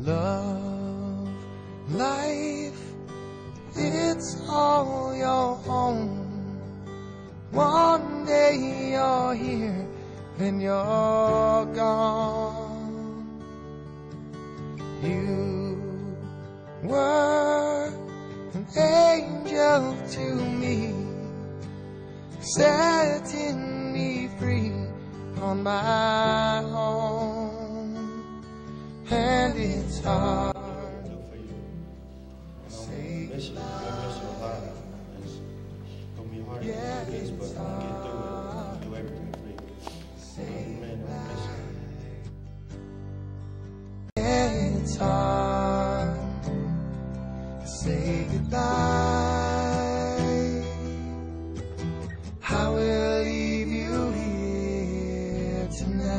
Love, life, it's all your own. One day you're here, then you're gone. You were an angel to me, setting me free on my own. And it's hard to say goodbye. Yeah, it's hard. Do everything for you. Say goodbye. Yeah, it's hard to say goodbye. I will leave you here tonight.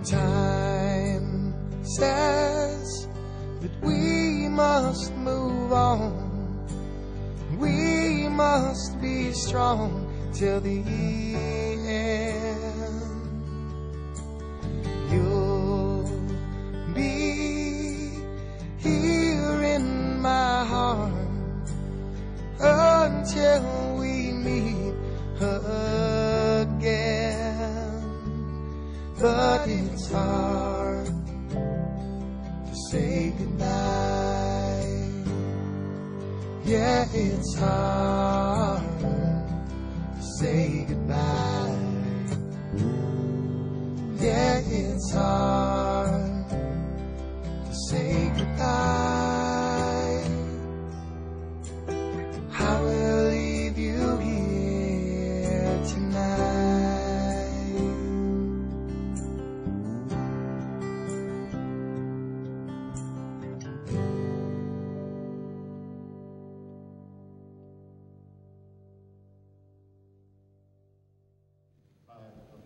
Time says that we must move on. We must be strong till the end. You'll be here in my heart until we meet again. But it's hard to say goodbye. Yeah, it's hard to say goodbye. Yeah, it's hard to say goodbye. I will leave you here tonight.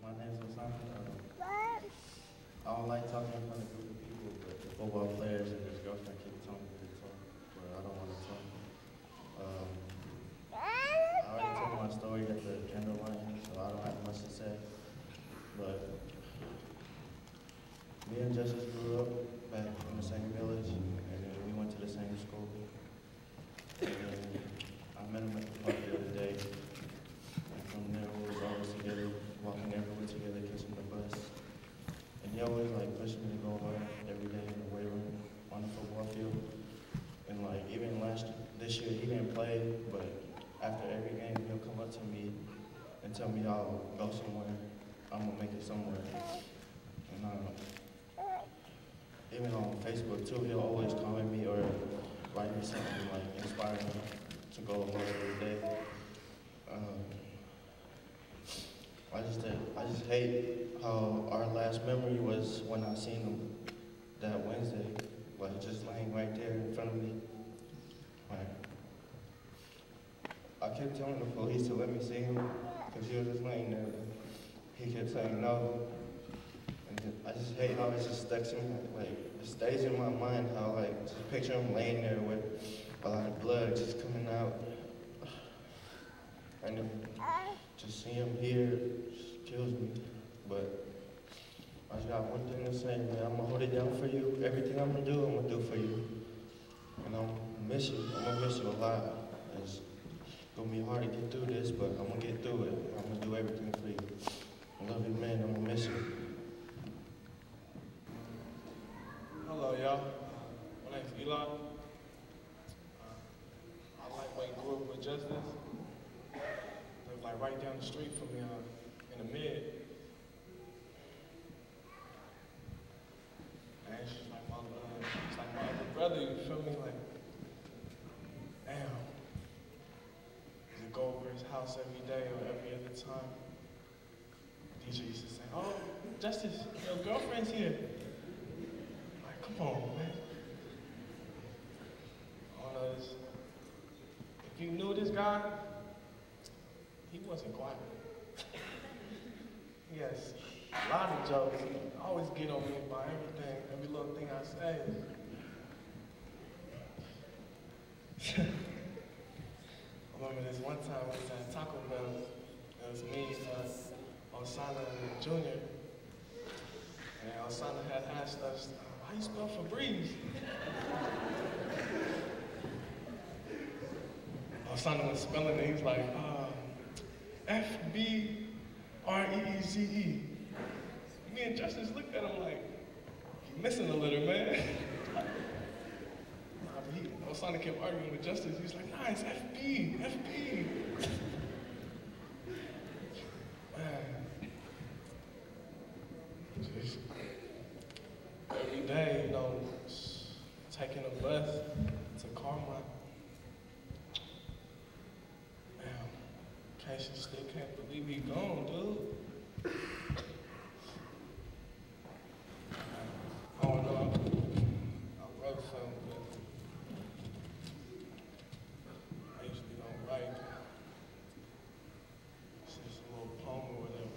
My name's Hassan. I don't like talking in front of a group of people, but the football players and his girlfriend keep telling me to talk, but I don't want to talk. I already told my story at the Tenderloin, so I don't have much to say. But me and Justice grew up back in the same village, and then we went to the same school. And then I met him at the park the other day, and from there we was always together, walking everywhere together, kissing the bus. And he always like pushed me to go hard every day in the weight room on the football field. And like even this year he didn't play, but after every game he'll come up to me and tell me I'll go somewhere. I'm gonna make it somewhere. And even on Facebook too, he'll always comment me or write me something like inspiring me to go hard every day. I just hate how our last memory was when I seen him that Wednesday, like just laying right there in front of me. Like, I kept telling the police to let me see him because he was just laying there. He kept saying no. And I just hate how it just sticks in me, like it stays in my mind how like just picture him laying there with a lot of blood just coming out. And just see him here just kills me. But I just got one thing to say, man. I'm gonna hold it down for you. Everything I'm gonna do for you. And I'm gonna miss you. I'm gonna miss you a lot. It's gonna be hard to get through this, but I'm gonna get through it. I'm gonna do everything for you. I love you, man. I'm gonna miss you. Hello, y'all. My name's Eli. I like when I grew up with Justice. Lived like right down the street from me in the mid. And it's just like my other brother, you feel me? Like, damn. To go over his house every day or every other time. DJ used to say, "Oh, Justice, your girlfriend's here." Like, come on, man. All those. If you knew this guy, he wasn't quiet. He has a lot of jokes. He always get on me about everything, every little thing I say. I remember this one time we was at Taco Bell. It was me, Osana Jr. And Osana had asked us, how you spell Febreze? Osana was spelling it, he was like, F-B-R-E-E-Z-E. Me and Justice looked at him like, you missing a letter, man. Osana kept arguing with Justice. He was like, nah, it's F-B, F-B. Man. Just every day, you know, taking a bus to Carmine. Man, Casey still can't believe he gone, dude. I don't know, I wrote something, but I usually don't write. It's just a little poem or whatever.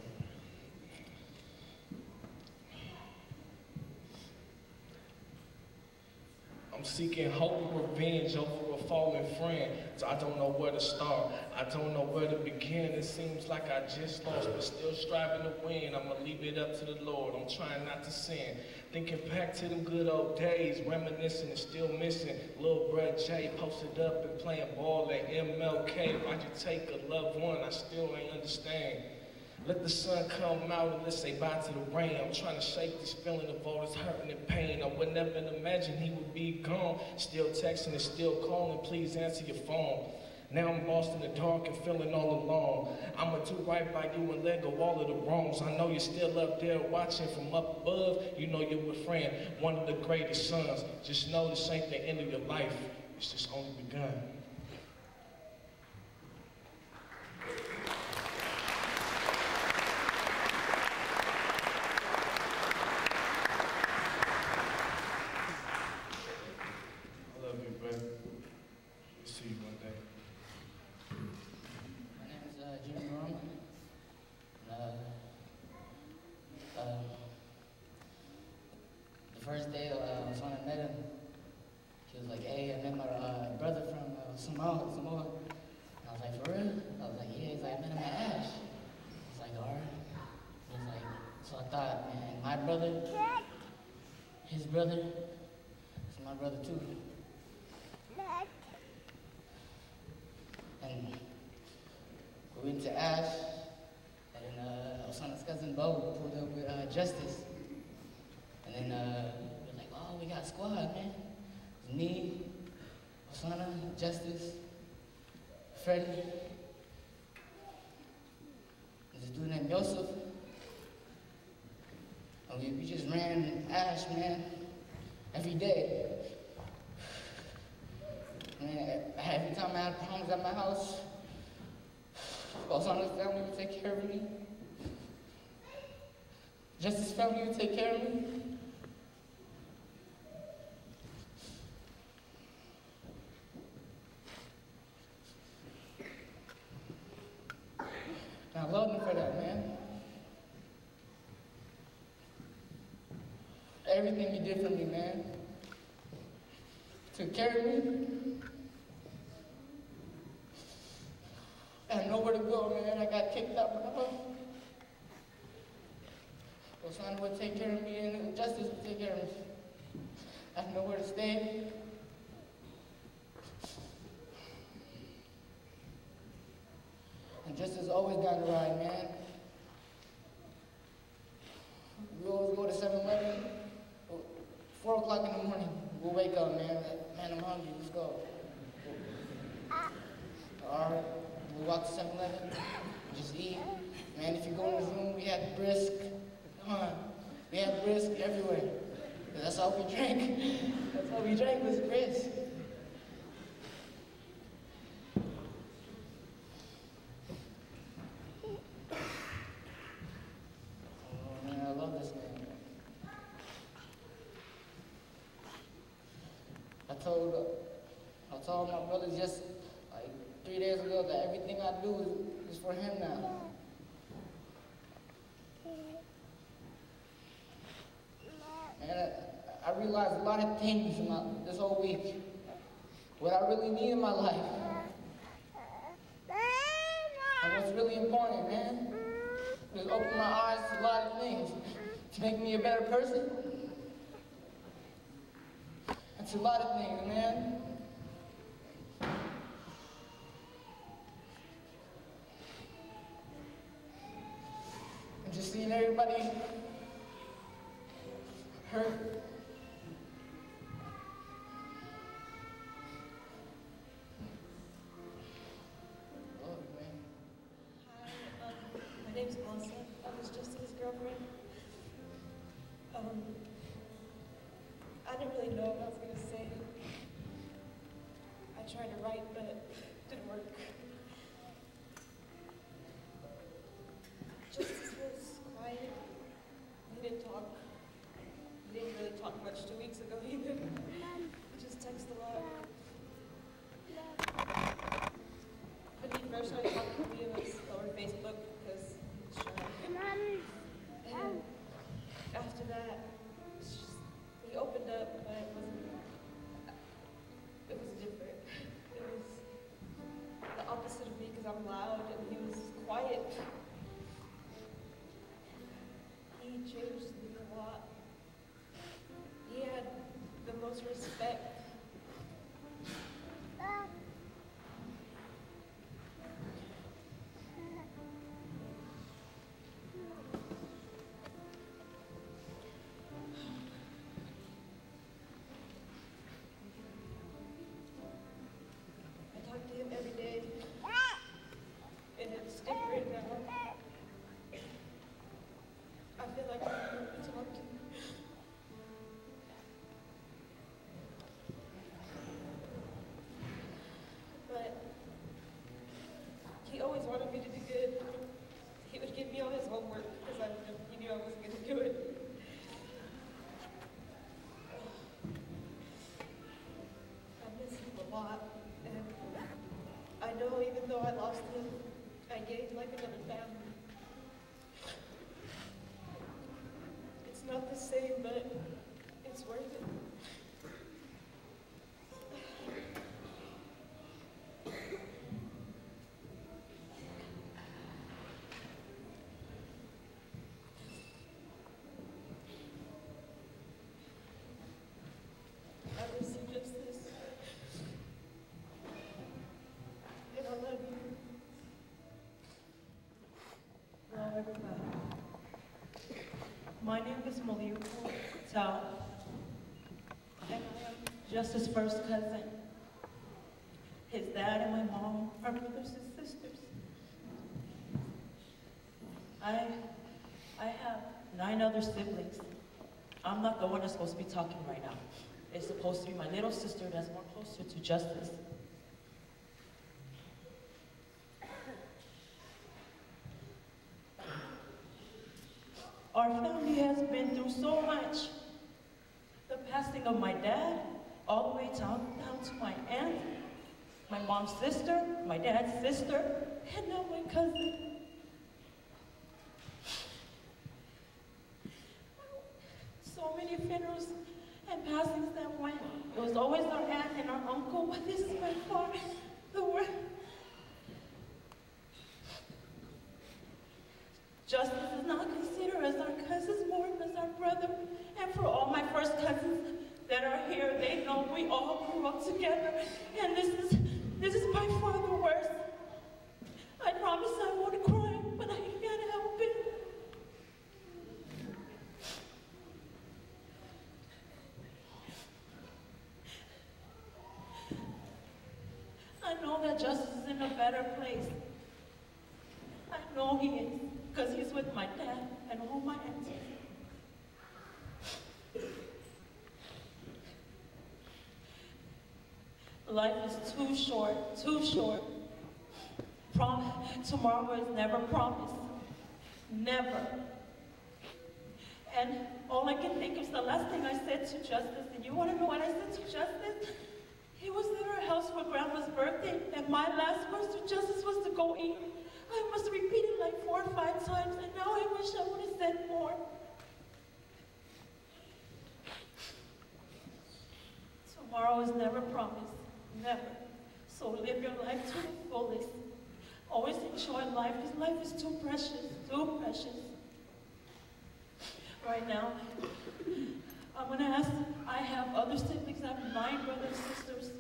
I'm seeking hope and revenge over a fallen friend, so I don't know where to start. I don't know where to begin. It seems like I just lost, but still striving to win. I'ma leave it up to the Lord. I'm trying not to sin. Thinking back to them good old days, reminiscing and still missing. Little Brad J posted up and playing ball at MLK. Why'd you take a loved one? I still ain't understand. Let the sun come out and let's say bye to the rain. I'm trying to shake this feeling of all this hurting and pain. I would never imagine he would be gone. Still texting and still calling, please answer your phone. Now I'm lost in the dark and feeling all alone. I'ma do right by you and let go all of the wrongs. I know you're still up there watching from up above. You know you're a friend, one of the greatest sons. Just know this ain't the end of your life. It's just only begun. First day when I met him, he was like, hey, I met my brother from Samoa. And I was like, for real? I was like, yeah. He's like, I met him at Ash. I was like, all right. He was like, so I thought, man, my brother, his brother, is my brother too. And we went to Ash, and Osana's cousin Bo pulled up with Justice. And then we're like, oh, we got a squad, man. It was me, Osana, Justice, Freddie, and this dude named Yosef. And we just ran Ash, man, every day. Man, every time I had problems at my house, Osana's family would take care of me. Justice's family would take care of me. I love him for that, man. Everything he did for me, man. Took care of me. I had nowhere to go, man. I got kicked out of the house. Osana would take care of me, and Justice would take care of me. I had nowhere to stay. And Justice always got to ride, man. We always go to 7-Eleven, 4 o'clock in the morning. We'll wake up, man. Man, I'm hungry, let's go. All right, we'll walk to 7-Eleven, just eat. Man, if you go in the room, we had brisk. Come on, we had brisk everywhere. That's all we drank. That's all we drank was brisk. I told my brothers just like 3 days ago that everything I do is for him now. And I realized a lot of things this whole week. What I really need in my life. And what's really important, man. Just opened my eyes to a lot of things. To make me a better person. It's a lot of things, man. And just seeing everybody hurt. Lord, man. Hi, my name's Melissa. I was just his girlfriend. I didn't really know what I was going to say. I tried to write, but it didn't work. Justice was quiet. He didn't talk. He didn't really talk much 2 weeks ago either. He just texted a lot. When he first started talking to me, it was over Facebook because he was shy. And after that, he opened up, but it was different. It was the opposite of me because I'm loud and he was quiet. He changed me a lot. He had the most respect. I talk to him every day, and it's different now. I feel like I don't know who to talk to. But he always wanted me to do good. He would give me all his homework because he knew I wasn't going to do it. I miss him a lot, and I know even though I lost him, I gained like another family. It's not the same, but it's worth it. I miss you just this. And I love you. Hello, everybody. My name is Maliu Tao, and I am just his first cousin. His dad and my mom are brothers and sisters. I have 9 other siblings. I'm not the one that's supposed to be talking right now. It's supposed to be my little sister that's more closer to justice. Our family has been through so much. The passing of my dad, all the way down to my aunt, my mom's sister, my dad's sister, and now my cousin. So many funerals and passings that went. It was always our aunt and our uncle, but this is by far the worst. Justice is not considered as our cousins, more as our brother. And for all my first cousins that are here, they know we all grew up together. And this is by far the worst. I promise I won't cry, but I can't help it. I know that Justice is in a better place. I know he is, because he's with my dad and all my aunties. Life is too short, too short. Tomorrow is never promised. Never. And all I can think is the last thing I said to Justice, and you want to know what I said to Justice? He was at our house for Grandma's birthday, and my last words to Justice was to go eat. I must repeat it like 4 or 5 times, and now I wish I would have said more. Tomorrow is never promised, never. So live your life to the fullest. Always enjoy life, because life is too precious, too precious. Right now, I'm going to ask, I have other siblings, I have 9 brothers and sisters.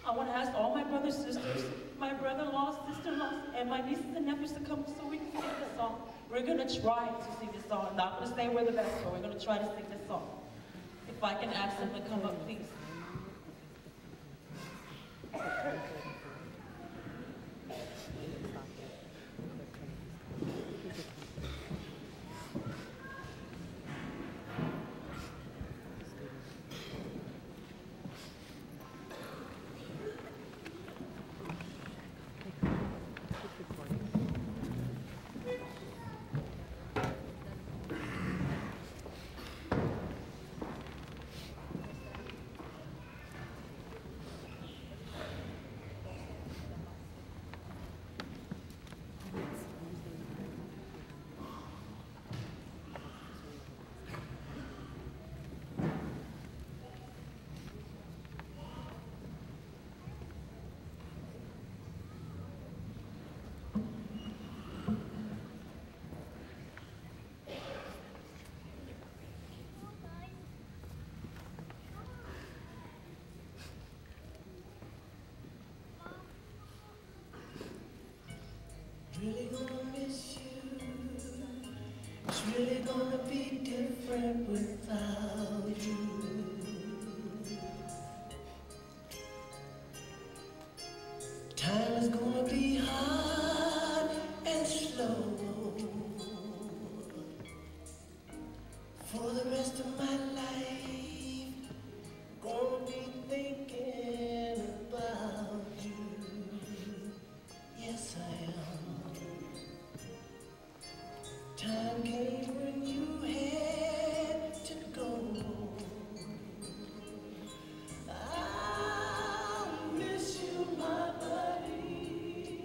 I want to ask all my brothers and sisters, my brother-in-laws, sister-in-laws, and my nieces and nephews to come so we can sing this song. We're going to try to sing this song. I'm not going to say we're the best, but we're going to try to sing this song. If I can ask them to come up, please. Really gonna miss you. It's really gonna be different without you. Time is gonna be hard and slow for the rest of my life. Gonna be thinking about you. Yes, I am. Time came when you had to go. I'll miss you, my buddy.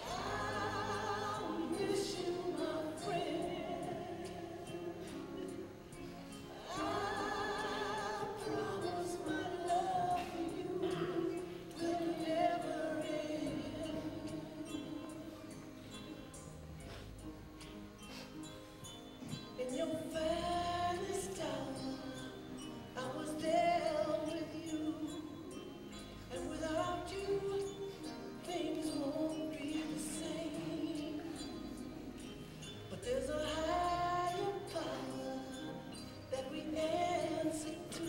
I'll miss you, my friend. I promise my love for you will never end. In your finest hour, I was there with you, and without you, things won't be the same. But there's a higher power that we answer to,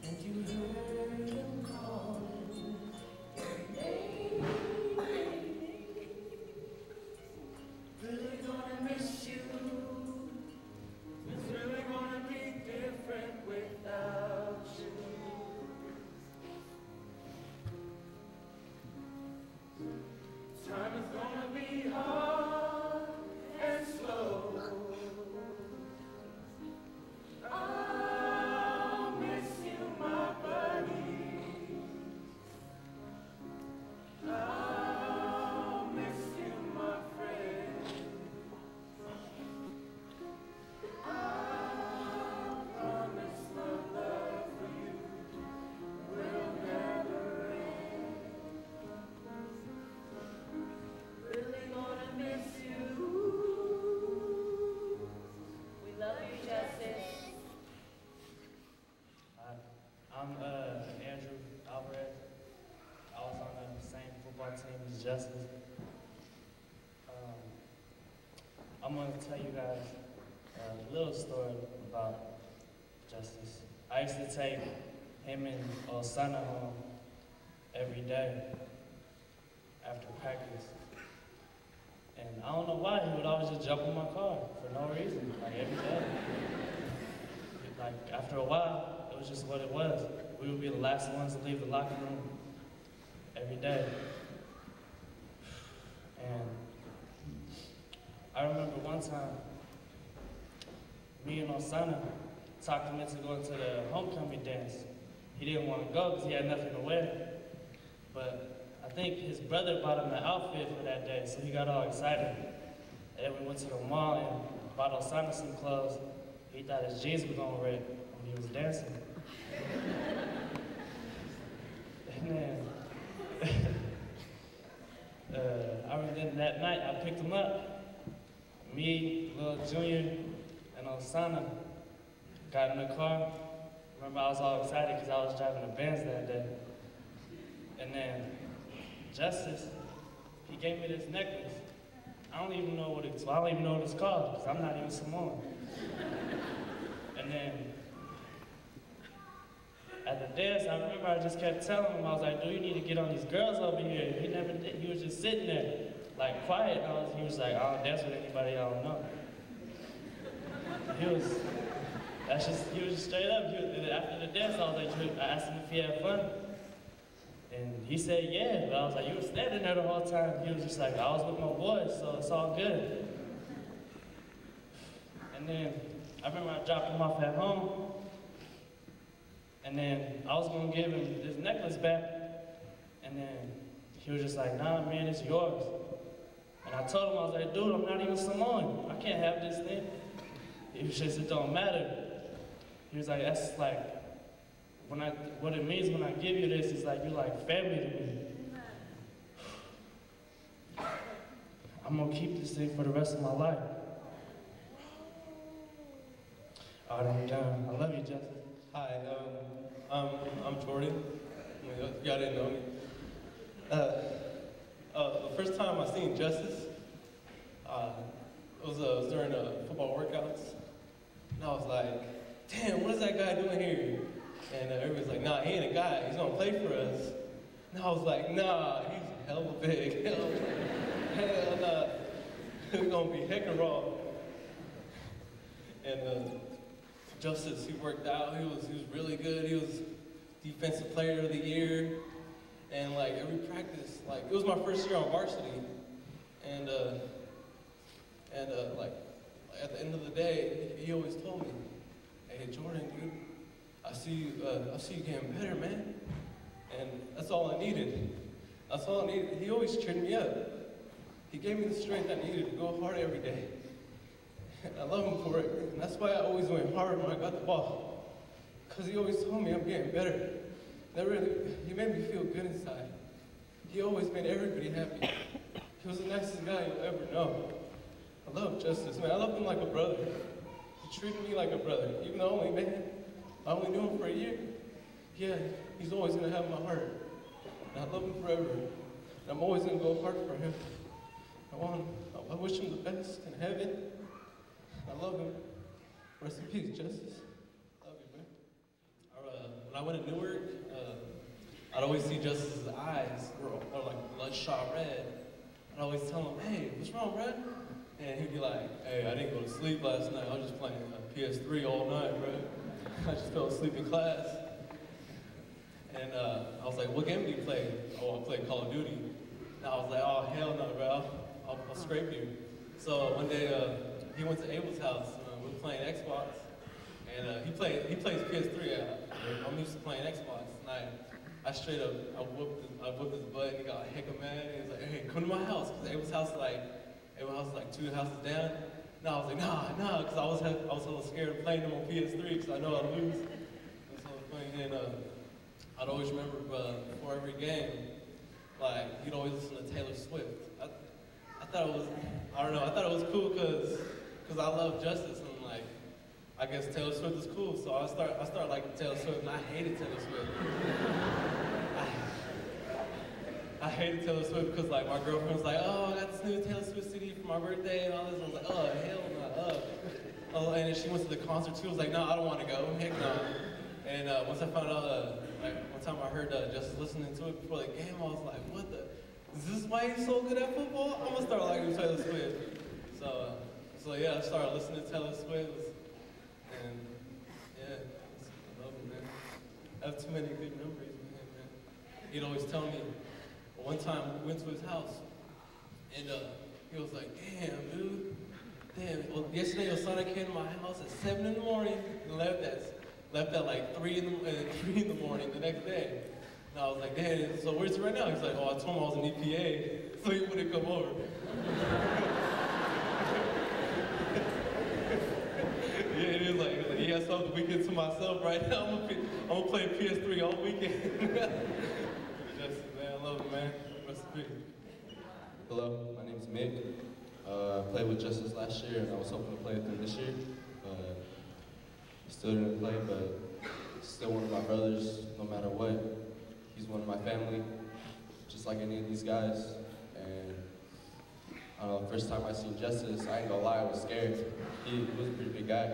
and you heard him calling your name. Really gonna miss you. It's really gonna be different without you. Time is gonna be hard and slow. I'll miss you, my buddy. I'll miss you, my friend. I promise my love for you will never end. Really gonna miss you. We love you, Justice. I'm Andrew Alvarez. I was on the same football team as Justice. I'm going to tell you guys a little story about Justice. I used to take him and Osana home every day after practice. And I don't know why, he would always just jump in my car for no reason, like every day. Like after a while, it was just what it was. We would be the last ones to leave the locker room every day. And I remember one time, me and Osana talked him into going to the homecoming dance. He didn't want to go because he had nothing to wear. But I think his brother bought him an outfit for that day, so he got all excited. And then we went to the mall and bought Osana some clothes. He thought his jeans were gonna rip when he was dancing. And then Then that night, I picked him up. Me, Lil Junior, and Osana got in the car. Remember, I was all excited because I was driving a Benz that day. And then Justice, he gave me this necklace. I don't even know what it's called because I'm not even Samoan. And then at the dance, I remember I just kept telling him, I was like, dude, you need to get on these girls over here. He never did. He was just sitting there, like quiet. And he was like, I don't dance with anybody I don't know. He was just straight up. After the dance, I asked him if he had fun. And he said, yeah, but I was like, you were standing there the whole time. He was just like, I was with my boys, so it's all good. And then I remember I dropped him off at home. And then I was gonna give him this necklace back. And then he was just like, nah, man, it's yours. And I told him, I was like, dude, I'm not even Samoan. I can't have this thing. He was just, it don't matter. He was like, that's like, what it means when I give you this is like, you're like family to me. I'm gonna keep this thing for the rest of my life. All right, I'm done. I love you, Justin. Hi, I'm Jordan. Y'all didn't know me. The first time I seen Justice, it was during football workouts. And I was like, damn, what is that guy doing here? And everybody's like, nah, he ain't a guy. He's gonna play for us. And I was like, nah, he's hella big. Hell nah. He's gonna be heckin' raw. And Justice, he worked out. He was really good. He was defensive player of the year. And like every practice, like it was my first year on varsity. And like at the end of the day, he always told me, hey Jordan, dude, I see you getting better, man. And that's all I needed. That's all I needed. He always cheered me up. He gave me the strength I needed to go hard every day. And I love him for it. And that's why I always went hard when I got the ball. Because he always told me I'm getting better. He made me feel good inside. He always made everybody happy. He was the nicest guy you'll ever know. I love Justice, man. I love him like a brother. He treated me like a brother. Even though I only knew him for a year. Yeah, he's always gonna have my heart. And I love him forever. And I'm always gonna go hard for him. I wish him the best in heaven. I love him. Rest in peace, Justice. Love you, man. When I went to Newark, I'd always see Justice's eyes were like bloodshot red. I'd always tell him, hey, what's wrong, bro? And he'd be like, hey, I didn't go to sleep last night. I was just playing PS3 all night, bro. I just fell asleep in class. And I was like, what game do you play? Oh, I played Call of Duty. And I was like, oh, hell no, bro. I'll scrape you. So one day, he went to Abel's house. We were playing Xbox. And he plays PS3. I'm used to playing Xbox. And I straight up, I whooped his butt. And he got like, heck of mad. And he was like, hey, come to my house. Because Abel's house is like 2 houses down. And I was like, nah, because I was hella scared of playing them on PS3 because I know I'd lose. That's hella funny. And I'd always remember before every game, like, he'd always listen to Taylor Swift. I thought it was cool because I love Justice and like, I guess Taylor Swift is cool. So I started liking Taylor Swift and I hated Taylor Swift. I hated Taylor Swift because like my girlfriend was like, oh, I got this new Taylor Swift CD for my birthday and all this. I was like, oh, hell no. Oh, and then she went to the concert too. I was like, no, I don't want to go. Heck no. And once I found out, like one time I heard Justice listening to it before the game, I was like, what the? Is this why he's so good at football? I'm gonna start liking Taylor Swift. So yeah, I started listening to Taylor Swift. And yeah, I love him, man. I have too many good memories with him, man. He'd always tell me. One time we went to his house, and he was like, damn, dude. Damn, well, yesterday your son came to my house at 7 in the morning and left at like 3 in the morning the next day. And I was like, damn, so where's he right now? He's like, oh, I told him I was an EPA, so he wouldn't come over. Yeah, he was like, he has something the weekend to myself right now. I'm gonna play PS3 all weekend. I love it, man. Rest in peace. Hello, my name is Mick. I played with Justice last year, and I was hoping to play with him this year. Still didn't play, but still one of my brothers, no matter what. He's one of my family, just like any of these guys. And first time I seen Justice, I ain't gonna lie, I was scared. He was a pretty big guy.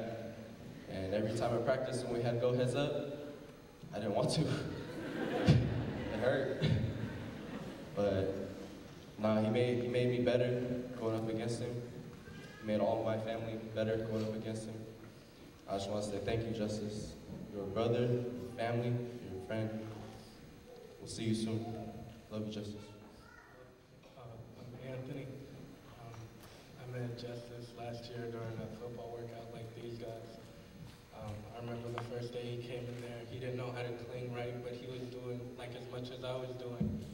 And every time I practiced when we had go heads up, I didn't want to. It hurt. But nah, he made me better going up against him. He made all of my family better going up against him. I just want to say thank you, Justice. You're a brother, you're a family, you're a friend. We'll see you soon. Love you, Justice. I'm Anthony. I met Justice last year during a football workout like these guys. I remember the first day he came in there, he didn't know how to cling right, but he was doing like as much as I was doing.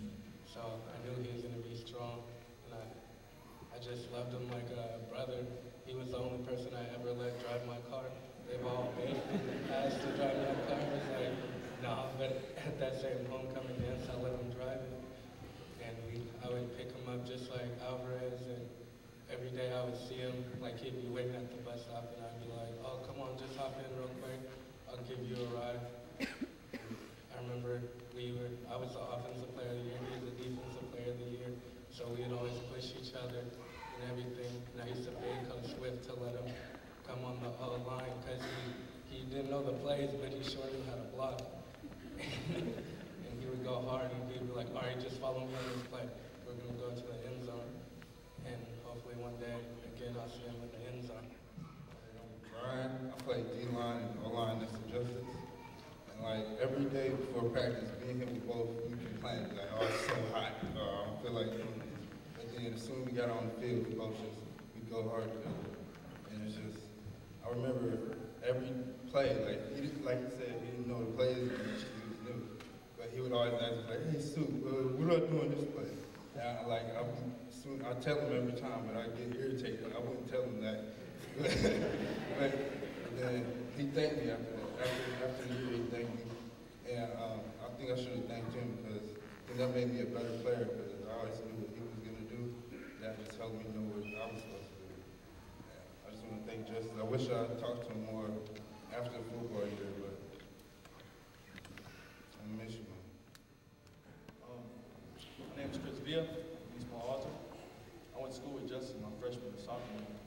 So I knew he was going to be strong, and I just loved him like a brother. He was the only person I ever let drive my car. They've all been asked to drive my car. I was like, nah, but at that same homecoming dance, I let him drive it. And I would pick him up just like Alvarez, and every day I would see him, like he'd be waiting at the bus stop, and I'd be like, oh, come on, just hop in real quick. I'll give you a ride. I remember I was the offensive player of the year, he was the defensive player of the year, so we'd always push each other and everything. And I used to beg Coach Swift to let him come on the line because he didn't know the plays, but he sure knew how to block. And he would go hard, and he'd be like, all right, just follow me on this play. We're going to go to the end zone. And hopefully one day, again, I'll see him in the end zone. I'm Brian. I play D-line and O-line next to Justice. And like every day before practice, me and him we both we complained like, oh, it's so hot. I feel like, but then as soon as we got on the field, we both we go hard together. And it's just, I remember every play, like he said, he didn't know the plays, and he was new. But he would always ask me like, hey Sue, what do I do on this play? And I tell him every time, but I get irritated. I wouldn't tell him that. But then he thanked me after that. After the year, he thanked me. And I think I should have thanked him because that made me a better player because I always knew what he was going to do. That just helped me know what I was supposed to do. I just want to thank Justice. I wish I talked to him more after the football year, but I miss you, man. My name is Chris Villa, East Mall Alta. I went to school with Justice my freshman and sophomore year.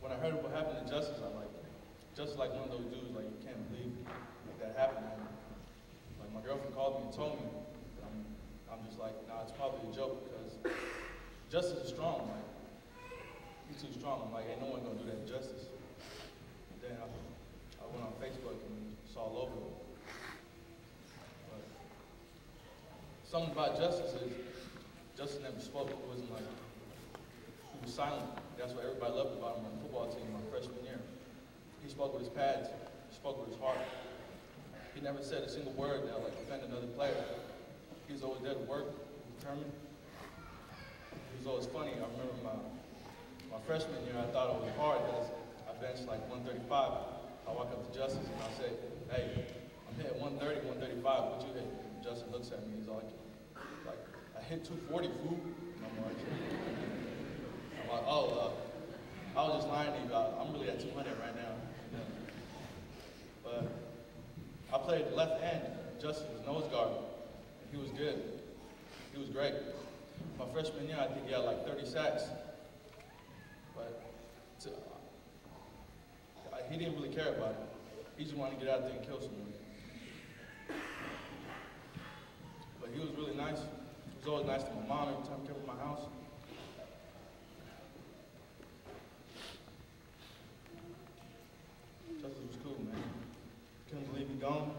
When I heard what happened to Justice, I'm like, Justice like one of those dudes, like you can't believe like that happened. And, like my girlfriend called me and told me, but I'm just like, nah, it's probably a joke because Justice is strong. Like he's too strong. I'm like, ain't no one gonna do that to Justice. And then I went on Facebook and saw all over it. Something about Justice is, Justice never spoke. It wasn't like, he was silent. That's what everybody loved about him on the football team my freshman year. He spoke with his pads, he spoke with his heart. He never said a single word that like offended another player. He was always there to work, determined. He was always funny. I remember my freshman year, I thought it was hard because I benched like 135. I walk up to Justice and I say, hey, I'm hitting 130, 135, what you hit? Justin looks at me, he's like, I hit 240, fool. And I'm like, oh, I was just lying to you. I'm really at 200 right now. Yeah. But I played left end. Justin was nose guard. He was good. He was great. My freshman year, I think he had like 30 sacks. But he didn't really care about it. He just wanted to get out there and kill someone. But he was really nice. He was always nice to my mom every time he came to my house. Justice was cool, man. Couldn't believe he gone.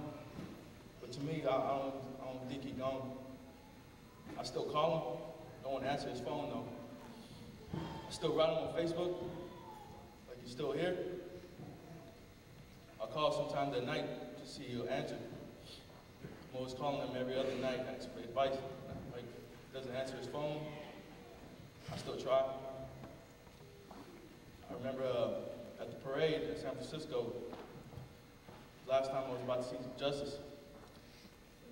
But to me, I don't think he gone. I still call him. No one answers his phone though. I still write him on Facebook. Like he's still here. I'll call sometime that night to see he'll answer. I'm always calling him every other night, asking for advice. Like, he doesn't answer his phone. I still try. I remember at the parade in San Francisco, last time I was about to see Justice.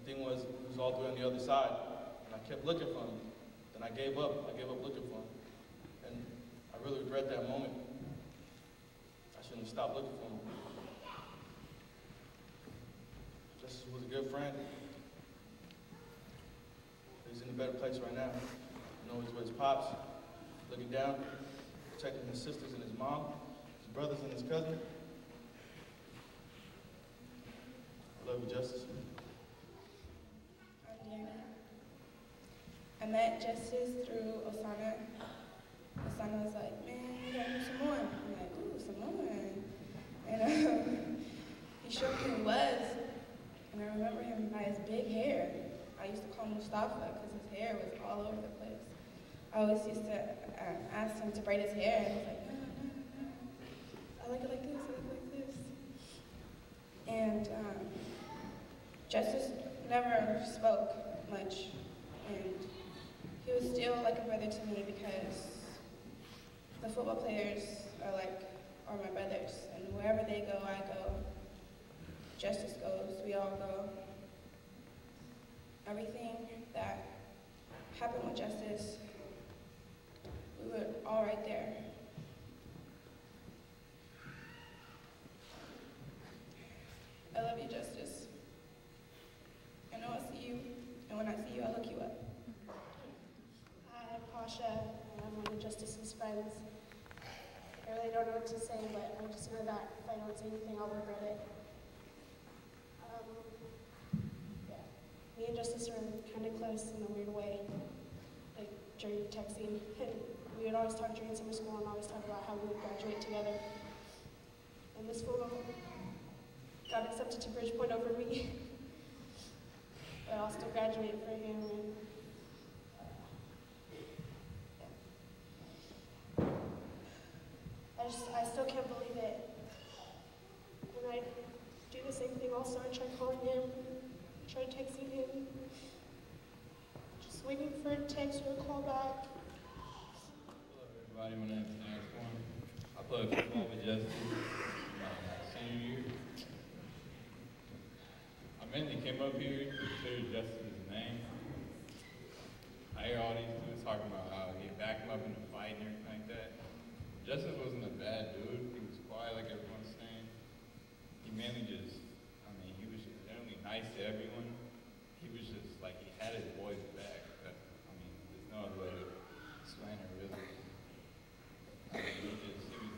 the thing was, he was all the way on the other side, and I kept looking for him. Then I gave up. I gave up looking for him. And I really regret that moment. I shouldn't have stopped looking for him. Justice was a good friend. He's in a better place right now. You know, he's with his pops, looking down, protecting his sisters and his mom, his brothers and his cousin. I love you, Justice. I'm Diana. I met Justice through Osana. Osana was like, man, you gotta do some more. I'm like, ooh, some more. And he showed me who he was. And I remember him by his big hair. I used to call him Mustafa because his hair was all over the place. I always used to ask him to braid his hair, and he was like, no, no, no. I like it like this, I like it like this. And Justice never spoke much, and he was still like a brother to me because the football players are my brothers, and wherever they go, I go. Justice goes, we all go. Everything that happened with Justice, we were all right there. I love you, Justice. I know I'll see you, and when I see you, I'll hook you up. Hi, I'm Pasha, and I'm one of Justice's friends. I really don't know what to say, but I just know that if I don't say anything, I'll regret it. Me and Justice are kind of close in a weird way, like during texting. And we would always talk during summer school and always talk about how we would graduate together. And this fool got accepted to Bridgepoint over me, but I'll still graduate for him. And, I still can't believe it. When I do the same thing also, I try calling him, try texting him, just waiting for a text or a call back. Hello everybody, my name is Alex Warren. I played football with Justice my senior year. I mainly came up here to clear Justice's name. I hear all these dudes talking about how he backed him up in a fight and everything like that. Justice wasn't a bad dude. He was quiet like everyone's saying. He mainly just, he was just generally nice to everyone. He was just like, he had his boys back. But, there's no other way to explain it really. He was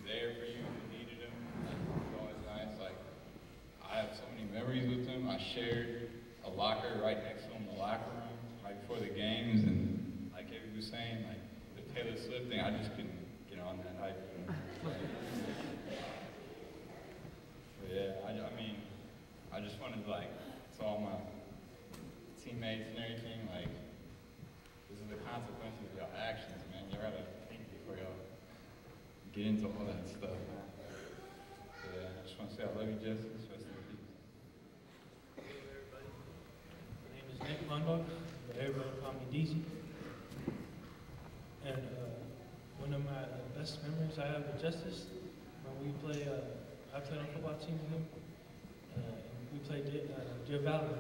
there for you if you needed him. Like, he was always nice. Like, I have so many memories with him. I shared a locker right next to him, the locker room, right before the games. And like Avery was saying, like the Taylor Swift thing, I just couldn't get on that hype. But yeah, I just wanted to to all my teammates and everything, this is the consequences of your actions, man. You gotta think before y'all get into all that stuff. Yeah, I just want to say I love you, Justice. Rest in peace. Hello, everybody. My name is Nick Lundberg, but everybody call me DZ. And one of my best memories I have with Justice, when we play, I played on a football team with him. We played Deer Valley.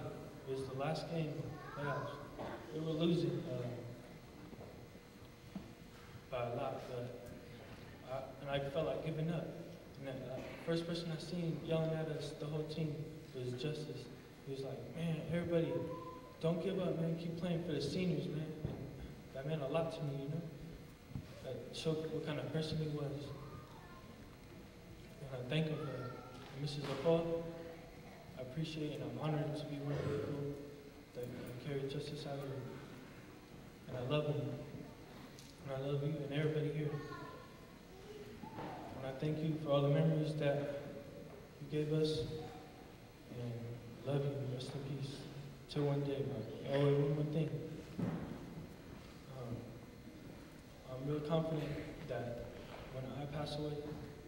It was the last game of the playoffs. We were losing by a lot, and I felt like giving up. And the first person I seen yelling at us, the whole team, was Justice. He was like, man, everybody, don't give up, man. Keep playing for the seniors, man. And that meant a lot to me, you know? That showed what kind of person he was. And I thank him for Mrs. LaPaul. I appreciate it, and I'm honored to be one of the people that carry Justice out here. And I love him. And I love you and everybody here. And I thank you for all the memories that you gave us. And love you. Rest in peace. Till one day, man. Oh, and one more thing. I'm real confident that when I pass away,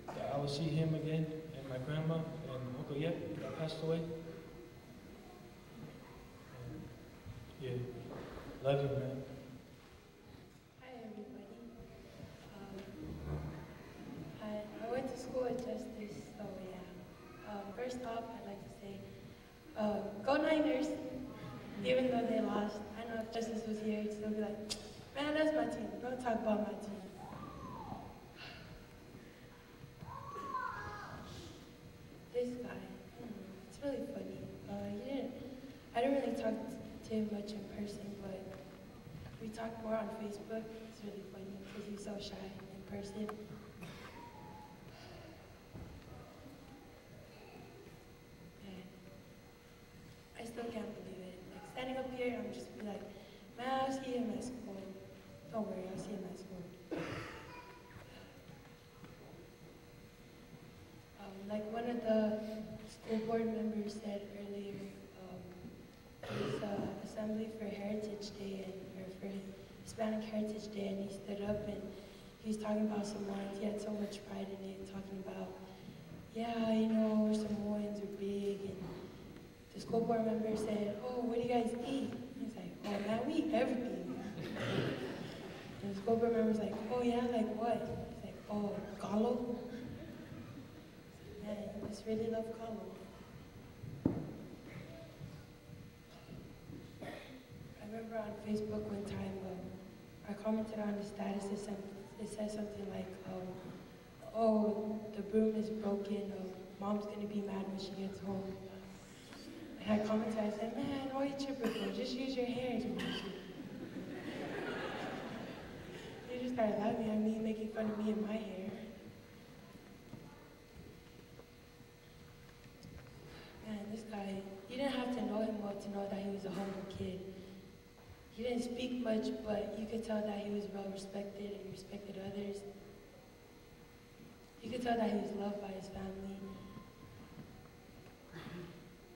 that I will see him again, and my grandma and Uncle Yep that passed away. And yeah, love you, man. Hi, everybody. I went to school at Justice, so yeah. First off, I'd like to say, go Niners! Even though they lost, I know if Justice was here, he'd still be like, man, that's my team. Don't talk about my team. This guy, it's really funny. I didn't really talk to him much in person, but we talked more on Facebook. It's really funny because he's so shy in person. And I still can't believe it. Like standing up here, I'm just be like, man, I'll see him at school. Don't worry, I'll see him at school. Like one of the school board members said earlier, it was Assembly for Heritage Day, or for Hispanic Heritage Day, and he stood up and he was talking about Samoans. He had so much pride in it, talking about, yeah, you know, Samoans are big, and the school board member said, oh, what do you guys eat? He's like, oh man, we eat everything. And the school board member's like, oh yeah, like what? He's like, oh, galo? Man, I just really love galo. I remember on Facebook one time, I commented on the status, it said something like, oh, the broom is broken, mom's gonna be mad when she gets home. And I commented, I said, man, why are you tripping for? Just use your hair to wash it. They just started laughing at me, making fun of me and my hair. Man, this guy, you didn't have to know him well to know that he was a humble kid. He didn't speak much, but you could tell that he was well respected and respected others. You could tell that he was loved by his family,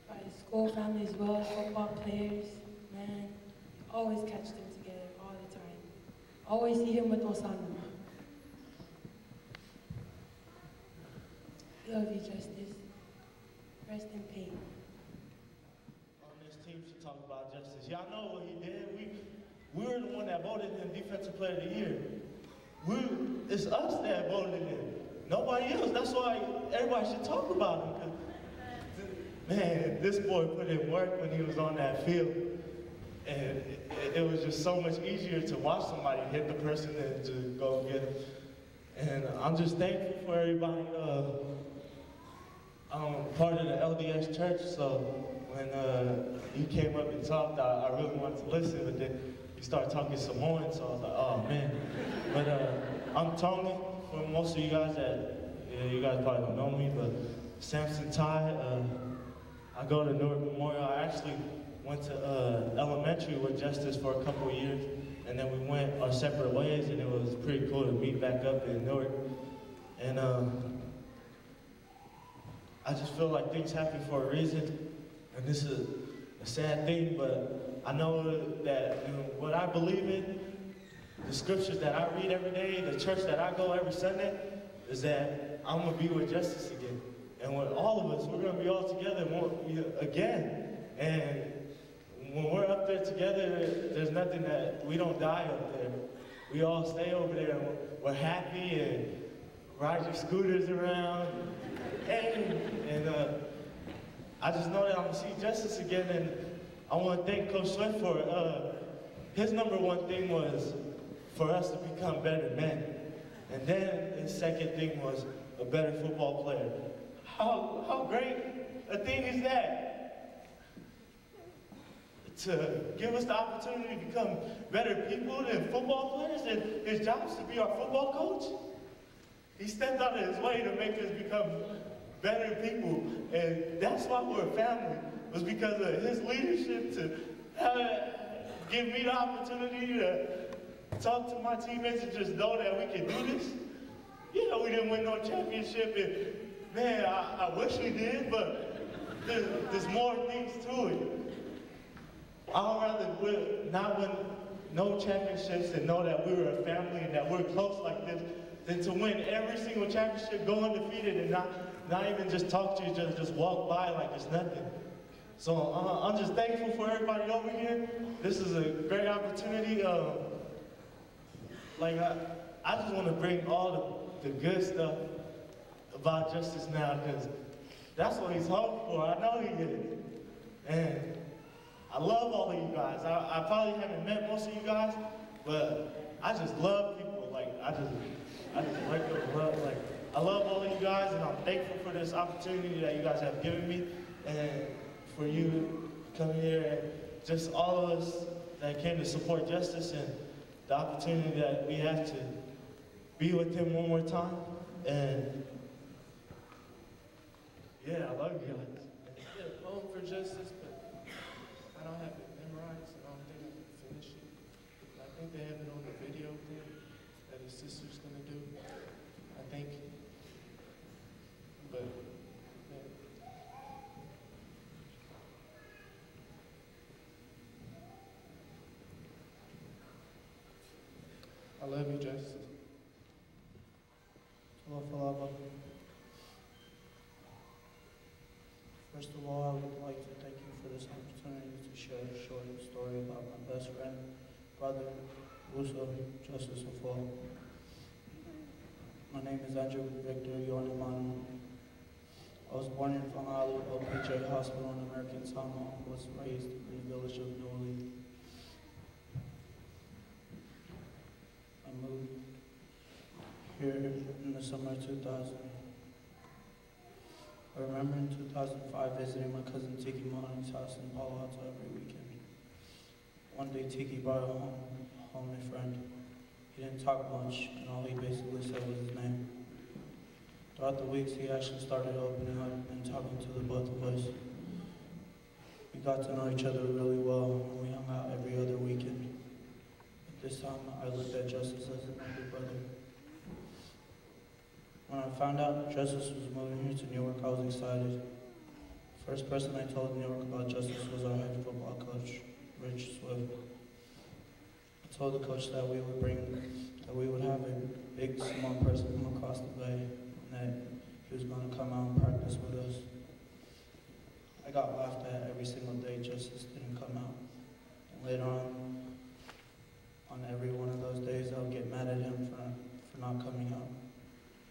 by his school family as well, football players. Man, you always catch them together all the time. Always see him with Osana. Love you, Justice. Rest in peace. On this team should talk about Justice. Y'all know what he did. We were the one that voted him Defensive Player of the Year. It's us that voted him. Nobody else. That's why everybody should talk about him. 'Cause, man, this boy put in work when he was on that field. And it was just so much easier to watch somebody hit the person than to go get him. And I'm just thankful for everybody. I'm part of the LDS church, so when he came up and talked, I really wanted to listen, but then he started talking Samoan, so I was like, oh man. But I'm Tony, for most of you guys you guys probably don't know me, but Samson Ty, I go to Newark Memorial. I actually went to elementary with Justice for a couple of years, and then we went our separate ways, and it was pretty cool to meet back up in Newark. And I just feel like things happen for a reason, and this is a sad thing, but I know that what I believe in, the scriptures that I read every day, the church that I go every Sunday, is that I'm going to be with Justice again. And with all of us, we're going to be all together again. And when we're up there together, there's nothing that we don't die up there. We all stay over there, and we're happy and ride your scooters around. And I just know that I'm going to see Justice again, and I want to thank Coach Swift for, his number one thing was for us to become better men. And then his second thing was a better football player. How great a thing is that? To give us the opportunity to become better people than football players, and his job is to be our football coach. He stepped out of his way to make us become better people, and that's why we're a family, was because of his leadership to give me the opportunity to talk to my teammates and just know that we can do this. Yeah, we didn't win no championship, and man, I wish we did, but there's more things to it. I'd rather not win no championships and know that we were a family and that we're close like this than to win every single championship, go undefeated, and not even just talk to each other, just walk by like it's nothing. So I'm just thankful for everybody over here. This is a great opportunity. I just want to bring all the good stuff about Justice now, because that's what he's hoping for. I know he is. And I love all of you guys. I probably haven't met most of you guys, but I just love people. Like, I just like them, like, I love all of you guys, and I'm thankful for this opportunity that you guys have given me, and for you coming here, and just all of us that came to support Justice, and the opportunity that we have to be with him one more time. And yeah, I love you guys. Yeah, poem for Justice, but I don't have it memorized, and I don't think I can finish it. I think they have it on the video thing that his sister's gonna do. I think, but yeah. I love you, Justice. First of all, I would like to thank you for this opportunity to share a short story about my best friend, brother, Russo, Justice Afua. My name is Andrew Victor Yornimano. I was born in Honolulu, LPJ Hospital in American Samoa, and was raised in the village of Newly. I moved here in the summer of 2000. I remember in 2005 visiting my cousin Tiki Moani's house in Palo Alto every weekend. One day Tiki brought home a friend. He didn't talk much, and all he basically said was his name. Throughout the weeks, he actually started opening up and talking to the both of us. We got to know each other really well, and we hung out every other weekend. At this time, I looked at Justice as an older brother. When I found out Justice was moving here to Newark, I was excited. The first person I told in Newark about Justice was our head football coach, Rich Swift. I told the coach that we would have a big, small person from across the bay, and that he was going to come out and practice with us. I got laughed at every single day Justice didn't come out. And later on every one of those days, I would get mad at him for not coming out.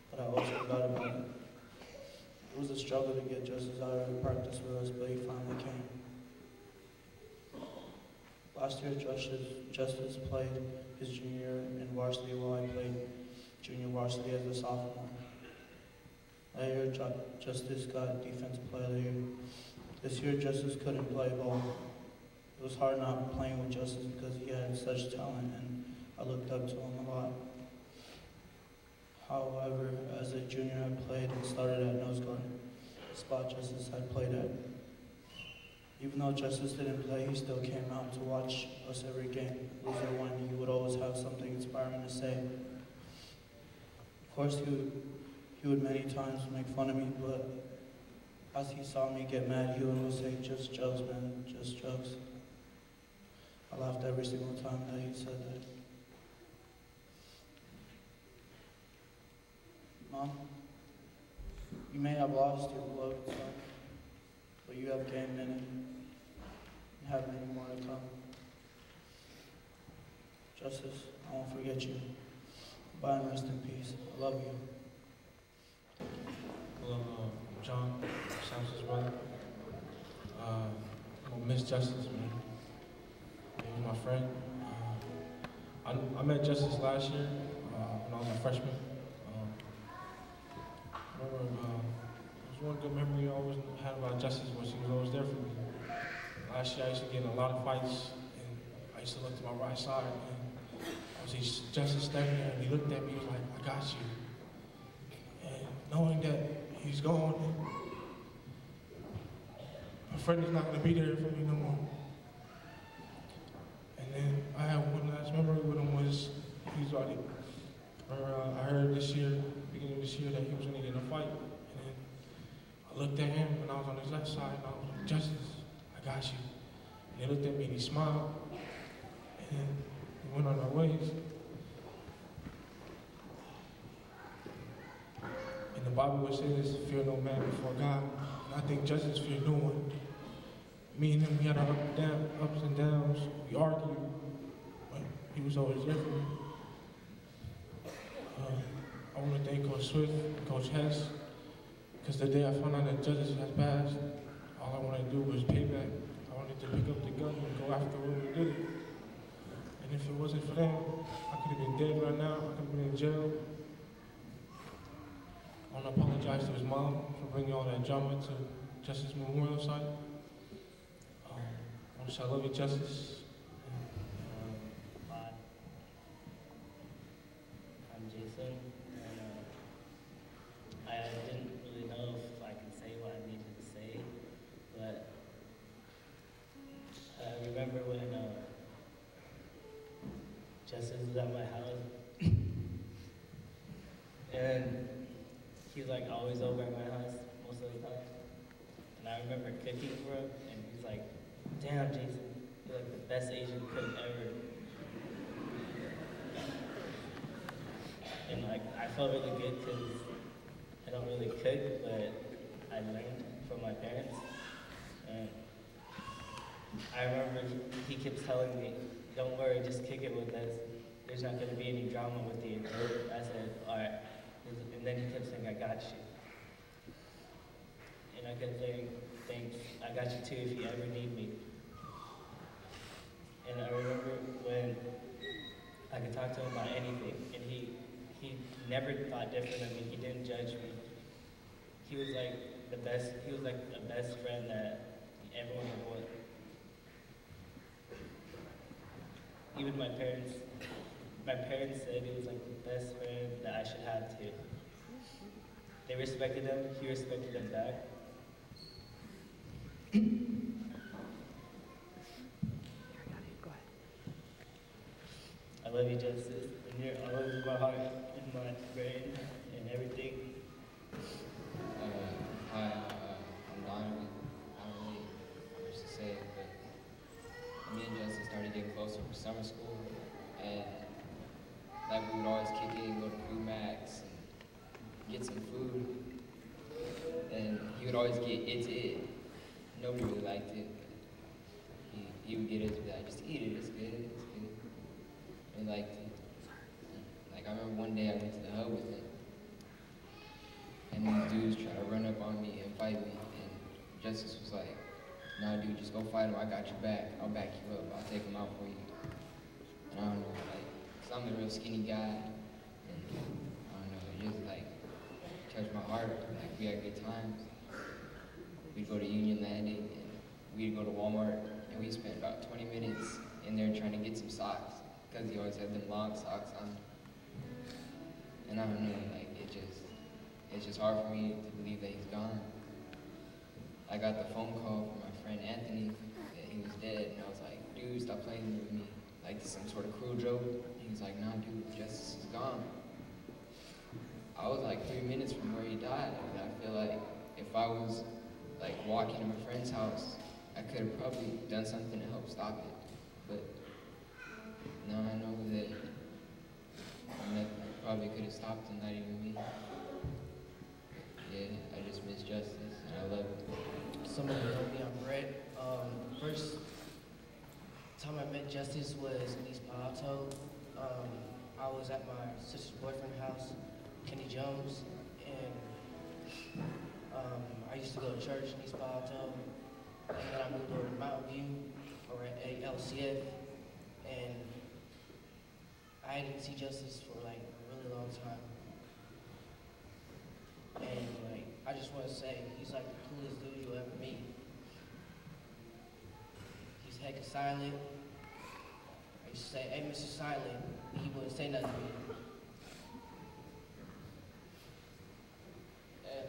But I always forgot about it. It was a struggle to get Justice out of practice with us, but he finally came. Last year, Justice played his junior year in varsity while I played junior varsity as a sophomore. That year, Justice got Defensive Player of the Year. This year, Justice couldn't play ball. It was hard not playing with Justice because he had such talent, and I looked up to him a lot. However, as a junior, I played and started at nose guard, the spot Justice had played at. Even though Justice didn't play, he still came out to watch us every game. Lose or win, he would always have something inspiring to say. Of course, he would many times make fun of me, but as he saw me get mad, he would always say, "Just jokes, man, just jokes." I laughed every single time that he said that. Mom, you may have lost your beloved son, but you have gained many, and have many more to come. Justice, I won't forget you. Goodbye and rest in peace. I love you. Hello, I'm John, Samson's brother. I'm gonna miss Justice, man. He was my friend. I met Justice last year when I was a freshman. I remember it was one good memory I always had about Justice was he was always there for me. Last year I used to get in a lot of fights, and I used to look to my right side, and I would see Justice standing there, and he looked at me, he was like, "I got you." And knowing that he's gone, my friend is not going to be there for me no more. And then I have one last memory with him was he's already. I heard this year, beginning of this year, that he was going to get in a fight. And then I looked at him, and I was on his left side, and I was like, "Justice, I got you." And he looked at me, and he smiled, and then we went on our ways. And the Bible would say this, "Fear no man before God." And I think Justice feared no one. Me and him, we had our ups and downs. We argued, but he was always there for me. I want to thank Coach Swift and Coach Hess, because the day I found out that Justice had passed, all I wanted to do was pay back. I wanted to pick up the gun and go after whoever did it. And if it wasn't for them, I could have been dead right now. I could have been in jail. I want to apologize to his mom for bringing all that drama to Justice Memorial site. I want to say I love you, Justice. Hi. I'm Jason, and I didn't really know if I could say what I needed to say, but I remember when Justice was at my house, and he's like always over at my house most of the time. And I remember cooking for him, and he's like, "Damn, Jason, you're like the best Asian cook ever." And like I felt really good because I don't really cook, but I learned from my parents. And I remember he keeps telling me, "Don't worry, just kick it with us. There's not going to be any drama with you." I said, "All right." And then he kept saying, "I got you." And I kept saying, "Thanks, I got you too if you ever need me." And I remember when I could talk to him about anything, and he never thought different of me. He didn't judge me. He was like the best friend that everyone would want. Even my parents said he was like the best friend that I should have too. They respected him, he respected them back. I love you, Justice, and you're always in my heart, in my brain, and everything. Hi, I'm Donovan. I don't really have much to say, but me and Justice started getting closer for summer school, and like we would always kick it and go to Food Max and get some food, and he would always get It's It. Nobody really liked it. He would get it and be like, "Just eat it, it's good, it's good." And he liked it. Like I remember one day I went to the hub with him, and these dudes tried to run up on me and fight me, and Justice was like, "Nah, dude, just go fight him. I got your back. I'll back you up. I'll take him out for you." And I don't know, like, cause I'm a real skinny guy, and I don't know, it just like touched my heart. Like we had good times. We'd go to Union Landing, and we'd go to Walmart, and we spent about 20 minutes in there trying to get some socks, cause he always had them long socks on. And I don't know, like it's just hard for me to believe that he's gone. I got the phone call from my friend Anthony that he was dead, and I was like, "Dude, stop playing with me. Like this is some sort of cruel joke." And he was like, "Nah, dude, Justice is gone." I was like 3 minutes from where he died, and I feel like if I was like walking to my friend's house, I could have probably done something to help stop it. But now I know that I probably could have stopped him, not even me. Yeah, I just miss Justice, and I love it. Some of you know me, I'm Brett. First time I met Justice was in East Palo Alto. I was at my sister's boyfriend's house, Kenny Jones, and I used to go to church in East Palo Alto, and then I moved over to Mountain View, or at LCF, and I didn't see Justice for like a really long time. And like, I just want to say, he's like the coolest dude you'll ever meet. He's hecka silent. I used to say, "Hey, Mr. Silent," he wouldn't say nothing to me. And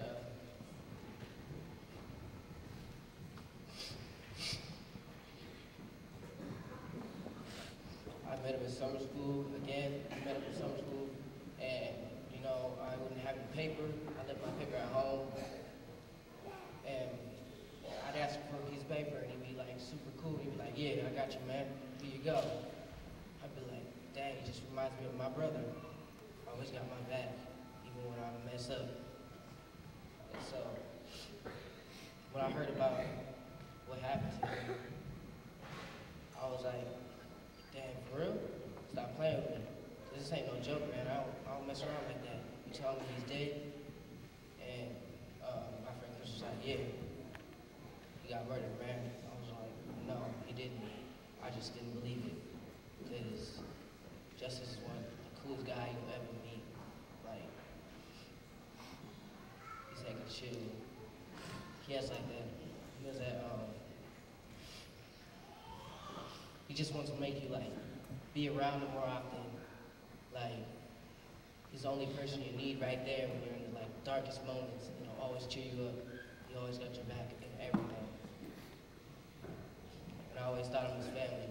I met him in summer school again. I met him in summer school, and you know, I wouldn't have any paper. I left my paper at home, and I'd ask him for a piece of paper, and he'd be like super cool. He'd be like, "Yeah, I got you, man. Here you go." I'd be like, "Dang, he just reminds me of my brother. Always got my back, even when I mess up." And so, when I heard about what happened to him, I was like, "Damn, for real? Stop playing with me. This ain't no joke, man. I don't mess around like that. You tell me he's dead?" And my friend Chris was like, "Yeah, he got murdered, man." I was like, "No." just didn't believe it. Because Justice is one of the coolest guy you'll ever meet. Like, he's like a chill. He has like that, he has that, he just wants to make you like, be around him more often. Like, he's the only person you need right there when you're in the like darkest moments. You know, always cheer you up. He always got your back in everything. And I always thought of his family.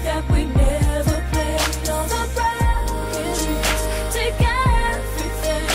That we never played, all the breath, take everything.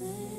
say.